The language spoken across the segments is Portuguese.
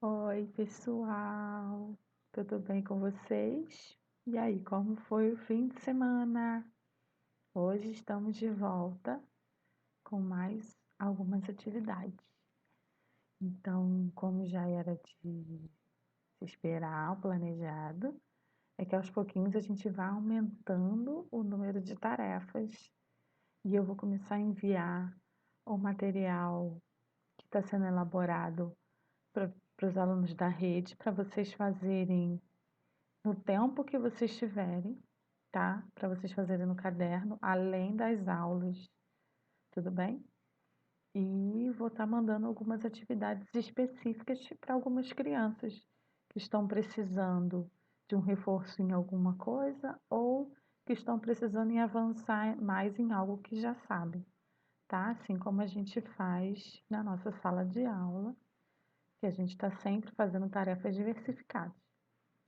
Oi, pessoal, tudo bem com vocês? E aí, como foi o fim de semana? Hoje estamos de volta com mais algumas atividades. Então, como já era de se esperar, o planejado, é que aos pouquinhos a gente vai aumentando o número de tarefas e eu vou começar a enviar o material que está sendo elaborado para os alunos da rede, para vocês fazerem no tempo que vocês tiverem, tá? Para vocês fazerem no caderno, além das aulas, tudo bem? E vou estar mandando algumas atividades específicas para algumas crianças que estão precisando de um reforço em alguma coisa ou que estão precisando em avançar mais em algo que já sabem, tá? Assim como a gente faz na nossa sala de aula, que a gente está sempre fazendo tarefas diversificadas,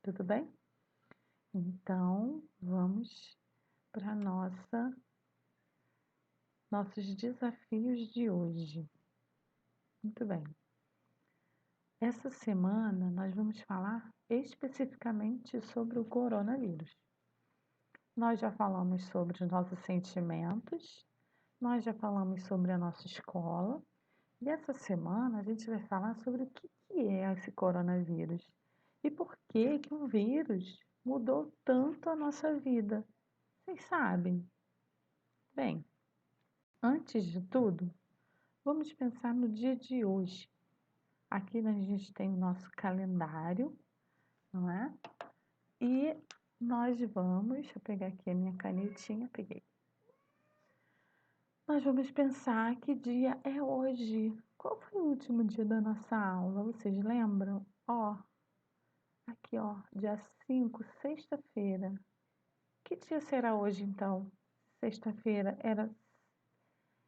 tudo bem? Então, vamos para nossos desafios de hoje. Muito bem. Essa semana nós vamos falar especificamente sobre o coronavírus. Nós já falamos sobre os nossos sentimentos, nós já falamos sobre a nossa escola, e essa semana a gente vai falar sobre o que é esse coronavírus e por que que o vírus mudou tanto a nossa vida. Vocês sabem? Bem, antes de tudo, vamos pensar no dia de hoje. Aqui a gente tem o nosso calendário, não é? E nós vamos, deixa eu pegar aqui a minha canetinha, peguei. Nós vamos pensar que dia é hoje. Qual foi o último dia da nossa aula? Vocês lembram? Ó, aqui ó, dia 5, sexta-feira. Que dia será hoje então? Sexta-feira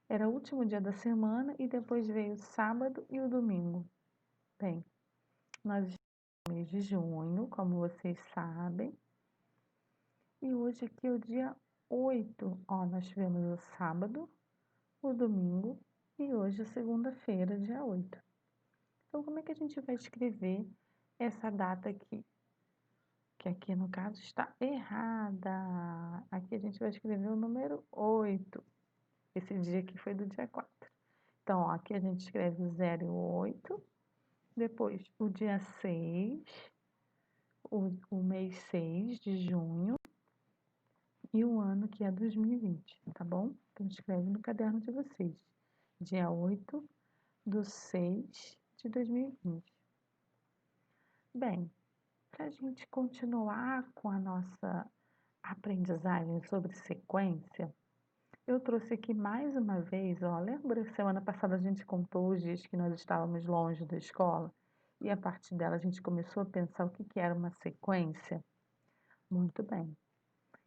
era o último dia da semana e depois veio o sábado e o domingo. Bem, nós estamos no mês de junho, como vocês sabem. E hoje aqui é o dia 8. Ó, nós tivemos o sábado, o domingo e hoje a segunda-feira, dia 8. Então, como é que a gente vai escrever essa data aqui? Que aqui no caso está errada. Aqui a gente vai escrever o número 8. Esse dia aqui foi do dia 4. Então, ó, aqui a gente escreve o 0 e o 8. Depois, o dia 6, o mês 6 de junho. E o ano que é 2020, tá bom? Então, escreve no caderno de vocês. Dia 8/6/2020. Bem, para a gente continuar com a nossa aprendizagem sobre sequência, eu trouxe aqui mais uma vez, ó, lembra que semana passada a gente contou os dias que nós estávamos longe da escola? E a partir dela a gente começou a pensar o que era uma sequência? Muito bem.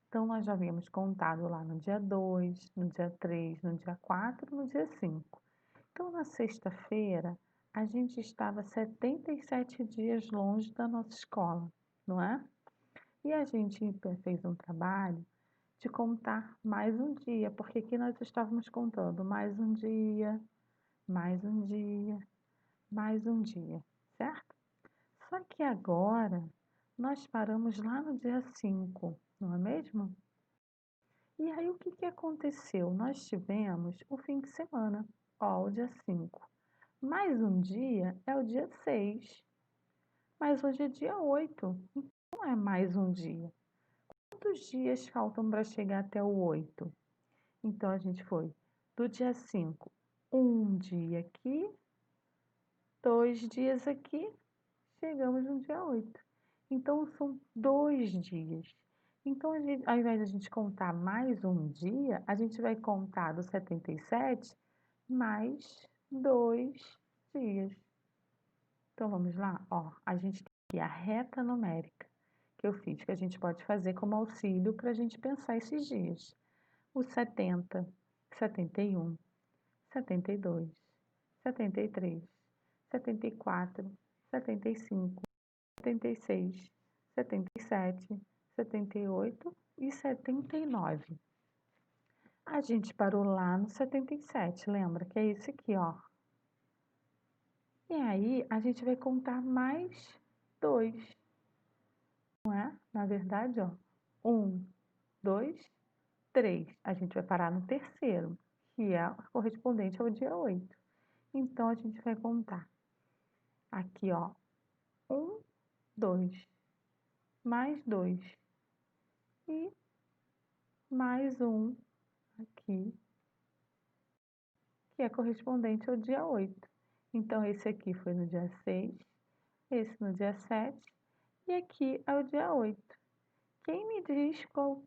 Então, nós já havíamos contado lá no dia 2, no dia 3, no dia 4, no dia 5. Então, na sexta-feira, a gente estava 77 dias longe da nossa escola, não é? E a gente fez um trabalho de contar mais um dia, porque aqui nós estávamos contando mais um dia, mais um dia, mais um dia, certo? Só que agora nós paramos lá no dia 5, não é mesmo? E aí, o que que aconteceu? Nós tivemos o fim de semana, ó, o dia 5. Mais um dia é o dia 6. Mas hoje é dia 8. Então, não é mais um dia. Quantos dias faltam para chegar até o 8? Então, a gente foi do dia 5, um dia aqui, 2 dias aqui, chegamos no dia 8. Então, são 2 dias. Então, ao invés de a gente contar mais um dia, a gente vai contar do 77 mais 2 dias. Então, vamos lá? Ó, a gente tem aqui a reta numérica que eu fiz, que a gente pode fazer como auxílio para a gente pensar esses dias. O 70, 71, 72, 73, 74, 75, 76, 77, 78 e 79. A gente parou lá no 77, lembra? Que é esse aqui, ó. E aí, a gente vai contar mais 2, não é? Na verdade, ó, 1, 2, 3. A gente vai parar no terceiro, que é correspondente ao dia 8. Então, a gente vai contar aqui, ó, 1, 2, mais 2 e mais 1 aqui, que é correspondente ao dia 8. Então, esse aqui foi no dia 6, esse no dia 7 e aqui é o dia 8. Quem me diz qual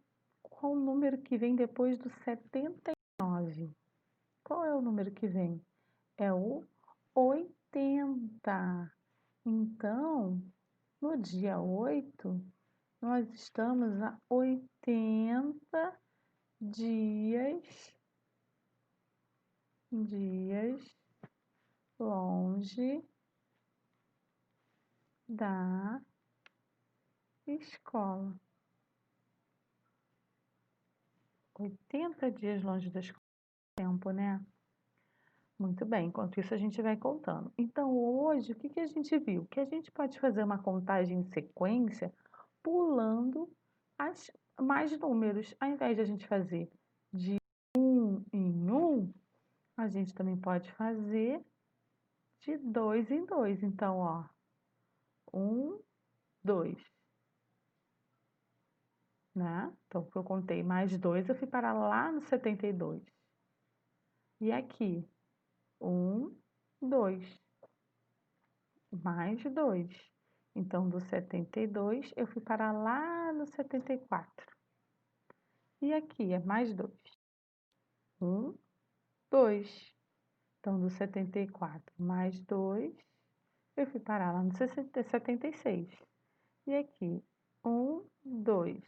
número que vem depois do 79? Qual é o número que vem? É o 80. Então, no dia 8, nós estamos a 80 dias longe da escola. 80 dias longe da escola, tempo, né? Muito bem, enquanto isso a gente vai contando. Então, hoje, o que que a gente viu? Que a gente pode fazer uma contagem em sequência pulando mais números. Ao invés de a gente fazer de um em um, a gente também pode fazer de dois em dois. Então, ó, 1, 2, né? Então, eu contei mais 2, eu fui parar lá no 72. E aqui, 1, 2, mais 2. Então, do 72, eu fui parar lá no 74. E aqui é mais 2. 1, 2. Então, do 74 mais 2, eu fui parar lá no 76. E aqui, 1, 2.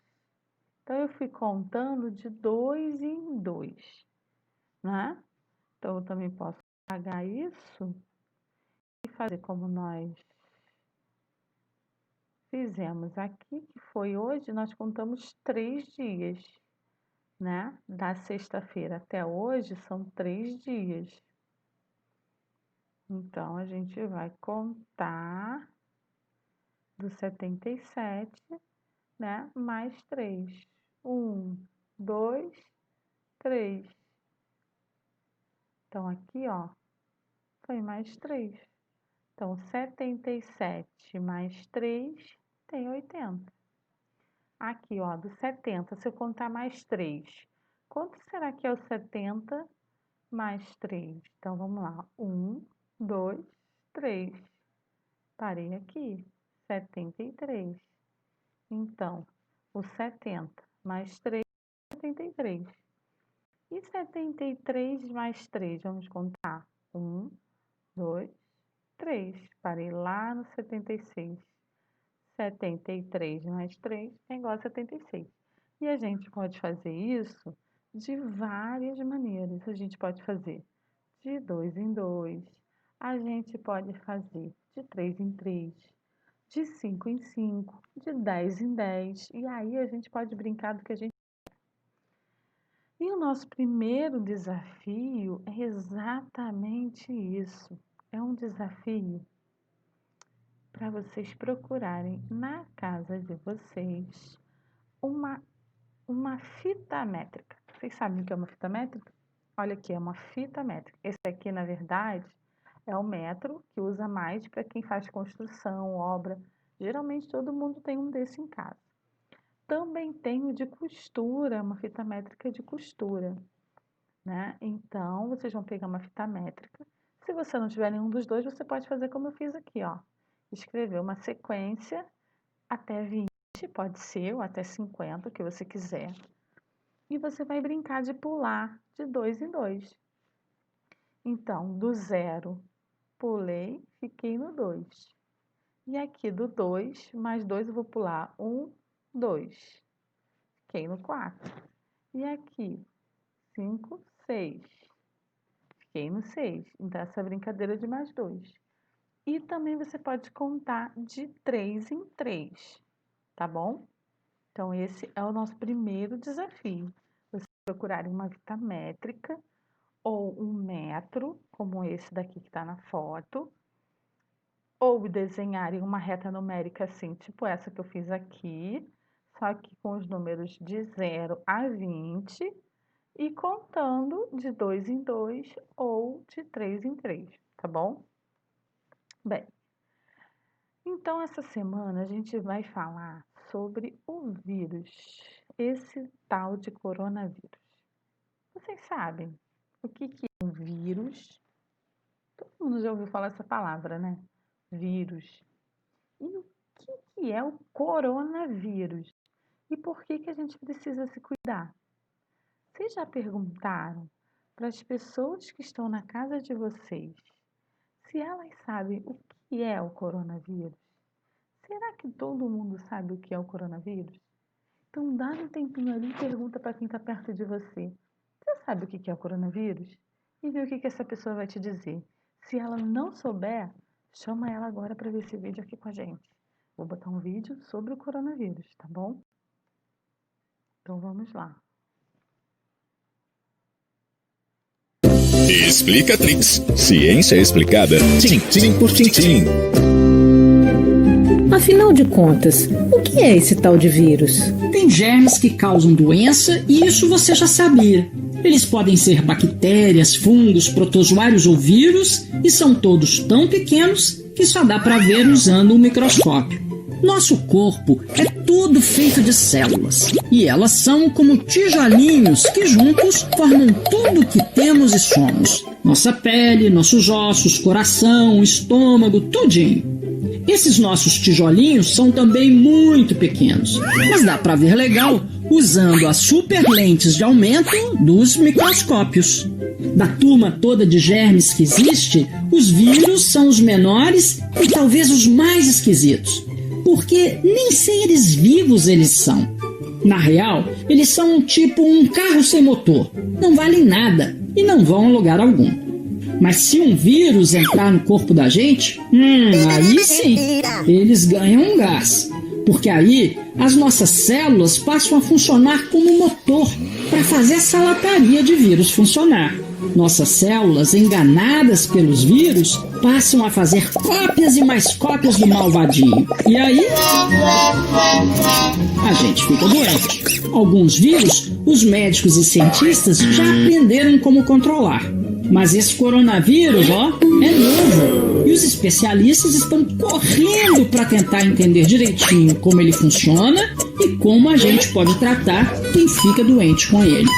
Então, eu fui contando de 2 em 2, né? Então, eu também posso apagar isso e fazer como nós fizemos aqui, que foi hoje, nós contamos 3 dias, né? Da sexta-feira até hoje são 3 dias. Então, a gente vai contar do 77, né? Mais 3. 1, 2, 3. Então, aqui, ó, foi mais 3. Então, 77 mais 3 tem 80. Aqui, ó, do 70, se eu contar mais 3, quanto será que é o 70 mais 3? Então, vamos lá. 1, 2, 3. Parei aqui. 73. Então, o 70 mais 3 é 73. E 73 mais 3, vamos contar. 1, 2, 3. Parei lá no 76. 73 mais 3 é igual a 76. E a gente pode fazer isso de várias maneiras. A gente pode fazer de 2 em 2. A gente pode fazer de 3 em 3. De 5 em 5. De 10 em 10. E aí a gente pode brincar do que a gente... E o nosso primeiro desafio é exatamente isso. É um desafio para vocês procurarem na casa de vocês uma, uma fita métrica. Vocês sabem o que é uma fita métrica? Olha aqui, é uma fita métrica. Esse aqui, na verdade, é o metro que usa mais para quem faz construção, obra. Geralmente todo mundo tem um desse em casa. Também tem o de costura, uma fita métrica de costura, né? Então, vocês vão pegar uma fita métrica. Se você não tiver nenhum dos dois, você pode fazer como eu fiz aqui, ó. Escrever uma sequência até 20, pode ser, ou até 50, o que você quiser. E você vai brincar de pular de 2 em 2. Então, do 0, pulei, fiquei no 2. E aqui do 2, mais 2 eu vou pular 1, 2. Fiquei no 4. E aqui, 5, 6. Fiquei no 6. Então, essa é a brincadeira de mais 2. E também você pode contar de 3 em 3, tá bom? Então, esse é o nosso primeiro desafio. Vocês procurarem uma fita métrica ou um metro, como esse daqui que está na foto, ou desenharem uma reta numérica assim, tipo essa que eu fiz aqui, só que com os números de 0 a 20 e contando de 2 em 2 ou de 3 em 3, tá bom? Bem, então essa semana a gente vai falar sobre o vírus, esse tal de coronavírus. Vocês sabem o que é um vírus? Todo mundo já ouviu falar essa palavra, né? Vírus. E o que é o coronavírus? E por que a gente precisa se cuidar? Vocês já perguntaram para as pessoas que estão na casa de vocês se elas sabem o que é o coronavírus? Será que todo mundo sabe o que é o coronavírus? Então dá um tempinho ali e pergunta para quem está perto de você. Você sabe o que é o coronavírus? E vê o que essa pessoa vai te dizer. Se ela não souber, chama ela agora para ver esse vídeo aqui com a gente. Vou botar um vídeo sobre o coronavírus, tá bom? Então vamos lá. Explicatrix. Ciência explicada, tintim por tintim. Afinal de contas, o que é esse tal de vírus? Tem germes que causam doença e isso você já sabia. Eles podem ser bactérias, fungos, protozoários ou vírus e são todos tão pequenos que só dá para ver usando um microscópio. Nosso corpo é todo feito de células e elas são como tijolinhos que juntos formam tudo o que temos e somos. Nossa pele, nossos ossos, coração, estômago, tudinho. Esses nossos tijolinhos são também muito pequenos, mas dá para ver legal usando as super lentes de aumento dos microscópios. Da turma toda de germes que existe, os vírus são os menores e talvez os mais esquisitos, porque nem seres vivos eles são. Na real, eles são tipo um carro sem motor, não valem nada e não vão a lugar algum. Mas se um vírus entrar no corpo da gente, aí sim, eles ganham um gás. Porque aí as nossas células passam a funcionar como motor para fazer essa lataria de vírus funcionar. Nossas células, enganadas pelos vírus, passam a fazer cópias e mais cópias do malvadinho. E aí, a gente fica doente. Alguns vírus, os médicos e cientistas já aprenderam como controlar. Mas esse coronavírus, é novo. E os especialistas estão correndo para tentar entender direitinho como ele funciona e como a gente pode tratar quem fica doente com ele.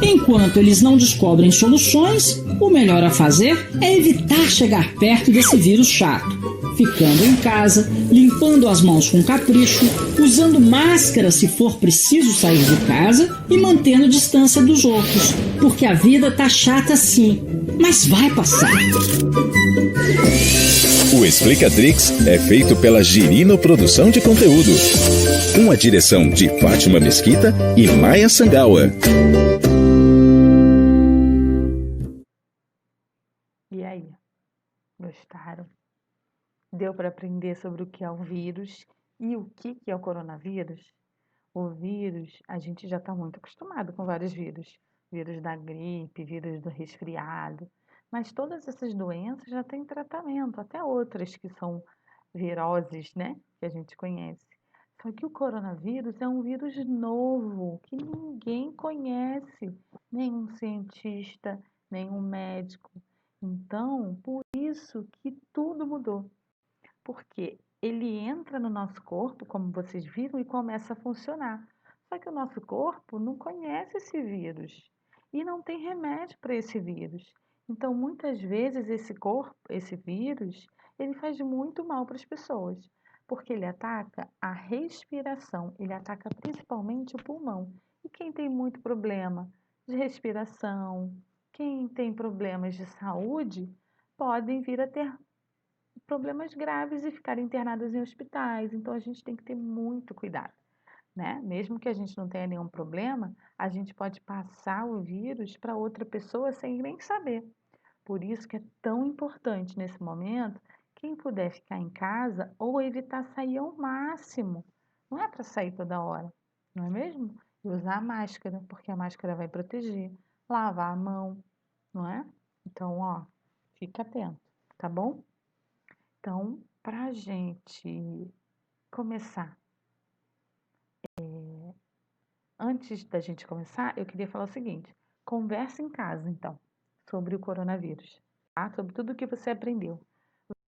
Enquanto eles não descobrem soluções, o melhor a fazer é evitar chegar perto desse vírus chato, ficando em casa, limpando as mãos com capricho, usando máscara se for preciso sair de casa e mantendo distância dos outros, porque a vida tá chata sim, mas vai passar. O Explicatrix é feito pela Girino Produção de Conteúdo. Com a direção de Fátima Mesquita e Maia Sangawa. E aí, gostaram? Deu para aprender sobre o que é um vírus e o que é o coronavírus? O vírus, a gente já está muito acostumado com vários vírus. Vírus da gripe, vírus do resfriado. Mas todas essas doenças já têm tratamento, até outras que são viroses, né? Que a gente conhece. Só que o coronavírus é um vírus novo, que ninguém conhece, nenhum cientista, nenhum médico. Então, por isso que tudo mudou. Porque ele entra no nosso corpo, como vocês viram, e começa a funcionar. Só que o nosso corpo não conhece esse vírus e não tem remédio para esse vírus. Então, muitas vezes esse vírus, ele faz muito mal para as pessoas, porque ele ataca a respiração, ele ataca principalmente o pulmão. E quem tem muito problema de respiração, quem tem problemas de saúde, podem vir a ter problemas graves e ficar internadas em hospitais. Então a gente tem que ter muito cuidado, né? Mesmo que a gente não tenha nenhum problema, a gente pode passar o vírus para outra pessoa sem nem saber. Por isso que é tão importante nesse momento, quem puder ficar em casa ou evitar sair ao máximo. Não é para sair toda hora, não é mesmo? E usar a máscara, porque a máscara vai proteger. Lavar a mão, não é? Então, fica atento, tá bom? Então, para a gente começar, antes da gente começar, eu queria falar o seguinte: converse em casa, então, sobre o coronavírus, tá? Sobre tudo que você aprendeu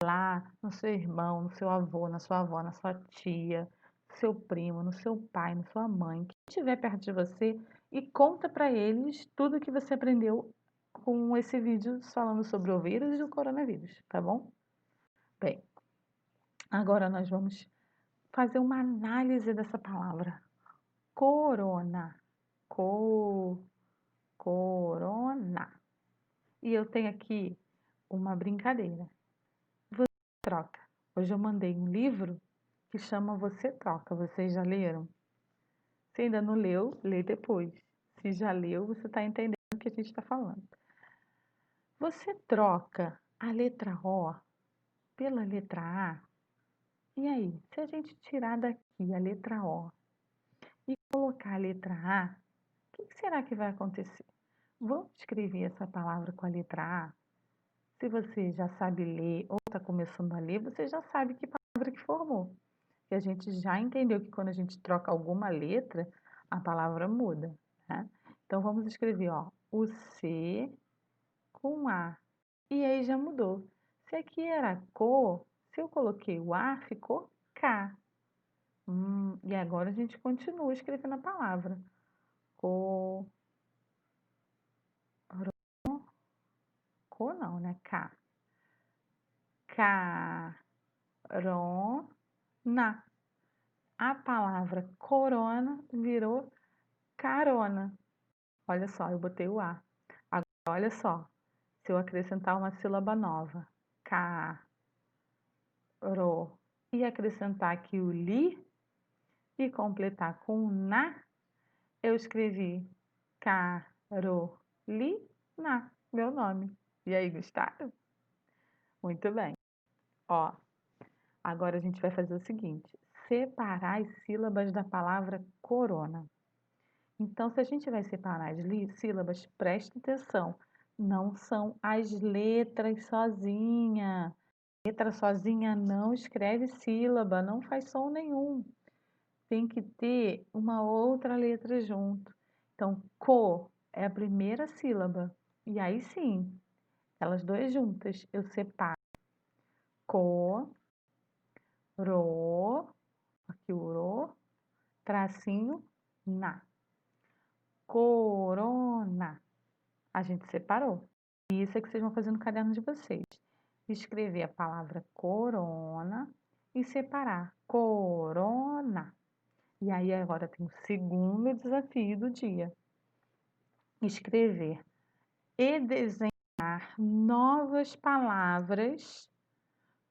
lá no seu irmão, no seu avô, na sua avó, na sua tia, no seu primo, no seu pai, na sua mãe, quem estiver perto de você, e conta para eles tudo que você aprendeu com esse vídeo falando sobre o vírus e o coronavírus, tá bom? Bem, agora nós vamos fazer uma análise dessa palavra. Corona. Corona. E eu tenho aqui uma brincadeira. Você troca. Hoje eu mandei um livro que chama Você Troca. Vocês já leram? Se ainda não leu, lê depois. Se já leu, você está entendendo o que a gente está falando. Você troca a letra O pela letra A. E aí, se a gente tirar daqui a letra O e colocar a letra A, o que será que vai acontecer? Vamos escrever essa palavra com a letra A? Se você já sabe ler ou está começando a ler, você já sabe que palavra que formou. E a gente já entendeu que quando a gente troca alguma letra, a palavra muda, né? Então, vamos escrever, ó, o C com A. E aí já mudou. Se aqui era co, se eu coloquei o A, ficou K. E agora a gente continua escrevendo a palavra. Co, co não, né? K. Carona. A palavra corona virou carona. Olha só, eu botei o A. Agora, olha só, se eu acrescentar uma sílaba nova, caro, e acrescentar aqui o li e completar com na, eu escrevi Carolina, meu nome. E aí, gostaram? Muito bem. Ó, agora a gente vai fazer o seguinte: separar as sílabas da palavra corona. Então, se a gente vai separar as sílabas, preste atenção, não são as letras sozinha. Letra sozinha não escreve sílaba, não faz som nenhum. Tem que ter uma outra letra junto. Então, co é a primeira sílaba. E aí sim, elas duas juntas, eu separo. Co, ro, aqui o ro, tracinho, na. Corona. A gente separou. Isso é que vocês vão fazer no caderno de vocês. Escrever a palavra corona e separar. Corona. E aí agora tem o segundo desafio do dia. Escrever e desenhar novas palavras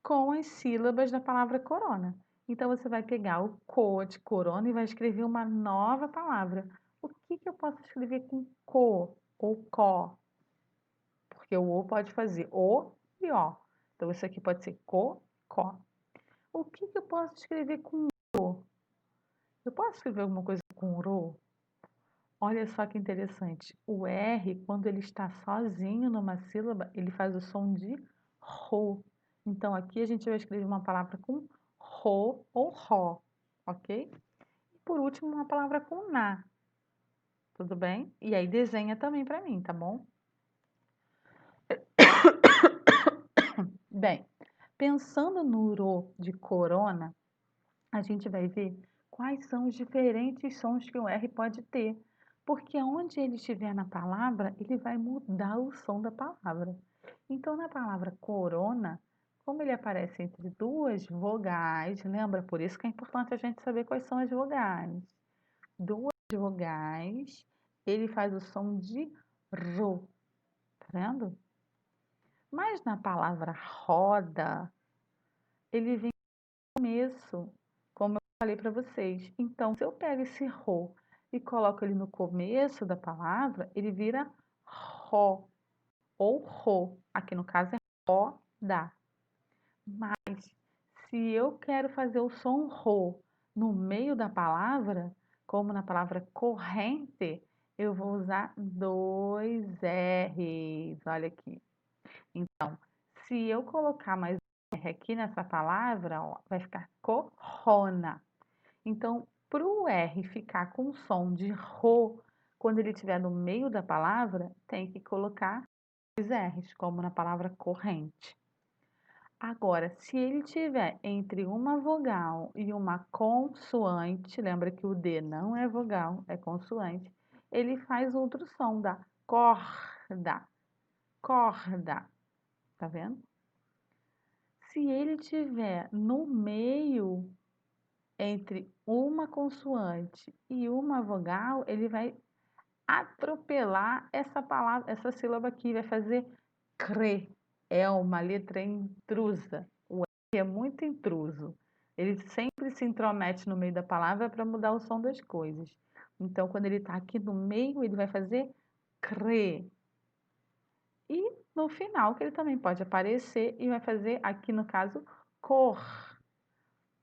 com as sílabas da palavra corona. Então, você vai pegar o co de corona e vai escrever uma nova palavra. O que eu posso escrever com co ou có? Porque o pode fazer o e ó. Então, isso aqui pode ser co, có. O que eu posso escrever com ro? Eu posso escrever alguma coisa com ro? Olha só que interessante. O R, quando ele está sozinho numa sílaba, ele faz o som de ro. Então, aqui a gente vai escrever uma palavra com ro ou ró, ok? E por último, uma palavra com na. Tudo bem? E aí desenha também para mim, tá bom? Bem, pensando no ro de corona, a gente vai ver quais são os diferentes sons que o R pode ter. Porque onde ele estiver na palavra, ele vai mudar o som da palavra. Então, na palavra corona, como ele aparece entre duas vogais, lembra? Por isso que é importante a gente saber quais são as vogais. Duas vogais, ele faz o som de ro, tá vendo? Mas na palavra roda, ele vem no começo, como eu falei para vocês. Então, se eu pego esse ro e coloco ele no começo da palavra, ele vira ró ou ro. Aqui no caso é roda. Mas se eu quero fazer o som ro no meio da palavra, como na palavra corrente, eu vou usar dois R's. Olha aqui. Então, se eu colocar mais um R aqui nessa palavra, ó, vai ficar corona. Então, para o R ficar com som de ro, quando ele estiver no meio da palavra, tem que colocar os R's, como na palavra corrente. Agora, se ele tiver entre uma vogal e uma consoante, lembra que o D não é vogal, é consoante, ele faz outro som da corda, corda, tá vendo? Se ele tiver no meio entre uma consoante e uma vogal, ele vai atropelar essa palavra, essa sílaba aqui, vai fazer cre. É uma letra intrusa. O R é muito intruso. Ele sempre se intromete no meio da palavra para mudar o som das coisas. Então, quando ele está aqui no meio, ele vai fazer cre. E no final, que ele também pode aparecer e vai fazer, aqui no caso, cor.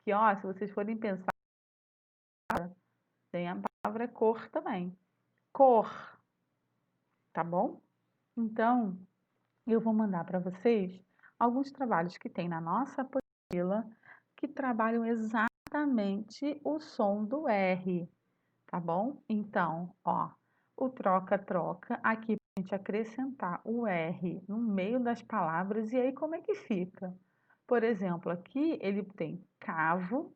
Que, ó, se vocês forem pensar, tem a palavra cor também. Cor, tá bom? Então, eu vou mandar para vocês alguns trabalhos que tem na nossa apostila que trabalham exatamente o som do R, tá bom? Então, ó, o troca-troca, aqui para a gente acrescentar o R no meio das palavras, e aí como é que fica? Por exemplo, aqui ele tem cavo,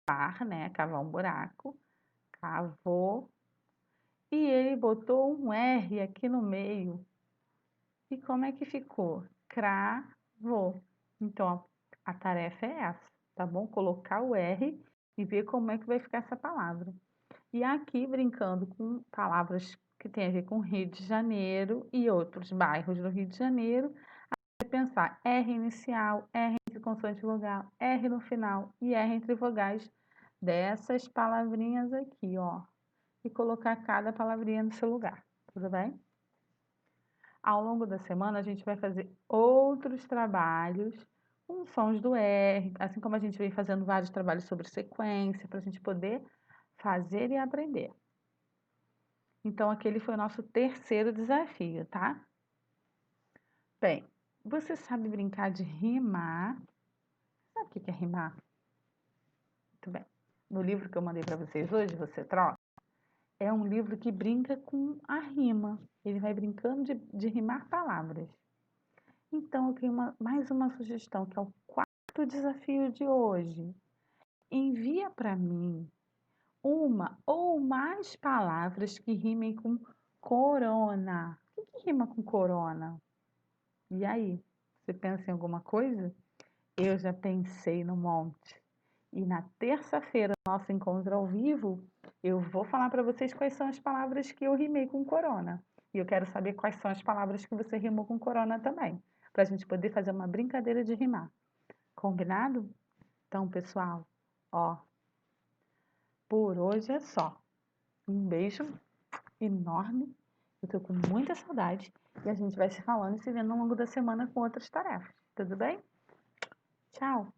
bar, né? Cavar um buraco, cavou, e ele botou um R aqui no meio. E como é que ficou? Cravou. Então, a tarefa é essa, tá bom? Colocar o R e ver como é que vai ficar essa palavra. E aqui, brincando com palavras que têm a ver com Rio de Janeiro e outros bairros do Rio de Janeiro, vai pensar R inicial, R entre consoante e vogal, R no final e R entre vogais dessas palavrinhas aqui, ó. E colocar cada palavrinha no seu lugar, tudo bem? Ao longo da semana, a gente vai fazer outros trabalhos com sons do R, assim como a gente vem fazendo vários trabalhos sobre sequência, para a gente poder fazer e aprender. Então, aquele foi o nosso terceiro desafio, tá? Bem, você sabe brincar de rimar? Sabe o que é rimar? Muito bem. No livro que eu mandei para vocês hoje, Você Troca, é um livro que brinca com a rima. Ele vai brincando de rimar palavras. Então, eu tenho mais uma sugestão, que é o quarto desafio de hoje. Envia para mim uma ou mais palavras que rimem com corona. O que rima com corona? E aí, você pensa em alguma coisa? Eu já pensei no monte. E na terça-feira, nosso encontro ao vivo, eu vou falar para vocês quais são as palavras que eu rimei com corona. E eu quero saber quais são as palavras que você rimou com corona também, para a gente poder fazer uma brincadeira de rimar. Combinado? Então, pessoal, ó, por hoje é só. Um beijo enorme. Eu tô com muita saudade e a gente vai se falando e se vendo ao longo da semana com outras tarefas. Tudo bem? Tchau!